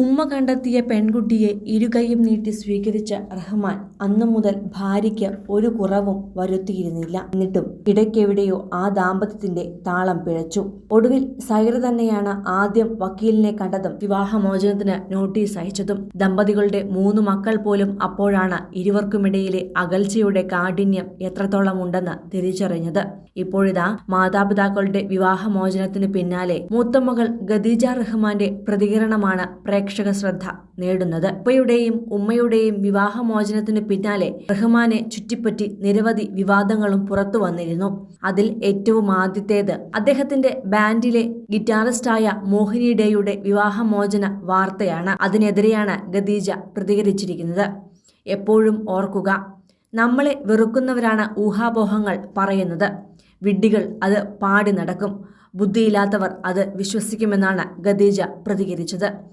ഉമ്മ കണ്ടെത്തിയ പെൺകുട്ടിയെ ഇരുകൈയും നീട്ടി സ്വീകരിച്ച റഹ്മാൻ അന്നു മുതൽ ഭാര്യയ്ക്ക് ഒരു കുറവും വരുത്തിയിരുന്നില്ല. എന്നിട്ടും ഇടയ്ക്കെവിടെയോ ആ ദാമ്പത്യത്തിന്റെ താളം പിഴച്ചു. ഒടുവിൽ സൈറ തന്നെയാണ് ആദ്യം വക്കീലിനെ കണ്ടതും വിവാഹമോചനത്തിന് നോട്ടീസ് അയച്ചതും. ദമ്പതികളുടെ 3 മക്കൾ പോലും അപ്പോഴാണ് ഇരുവർക്കുമിടയിലെ അകൽച്ചയുടെ കാഠിന്യം എത്രത്തോളം ഉണ്ടെന്ന് തിരിച്ചറിഞ്ഞത്. ഇപ്പോഴിതാ മാതാപിതാക്കളുടെ വിവാഹമോചനത്തിന് പിന്നാലെ മൂത്തമകൾ ഖദീജ റഹ്മാന്റെ പ്രതികരണമാണ് പ്രേക്ഷക ശ്രദ്ധ നേടുന്നത്. ഉപ്പയുടെയും ഉമ്മയുടെയും വിവാഹമോചനത്തിനു പിന്നാലെ റഹ്മാനെ ചുറ്റിപ്പറ്റി നിരവധി വിവാദങ്ങളും പുറത്തു വന്നിരുന്നു. അതിൽ ഏറ്റവും ആദ്യത്തേത് അദ്ദേഹത്തിന്റെ ബാൻഡിലെ ഗിറ്റാറിസ്റ്റായ മോഹിനി ഡേയുടെ വിവാഹമോചന വാർത്തയാണ്. അതിനെതിരെയാണ് ഖദീജ പ്രതികരിച്ചിരിക്കുന്നത്. എപ്പോഴും ഓർക്കുക, നമ്മളെ വെറുക്കുന്നവരാണ് ഊഹാപോഹങ്ങൾ പറയുന്നത്. വിഡ്ഢികൾ അത് പാടി നടക്കും. ബുദ്ധിയില്ലാത്തവർ അത് വിശ്വസിക്കുമെന്നാണ് ഖദീജ പ്രതികരിച്ചത്.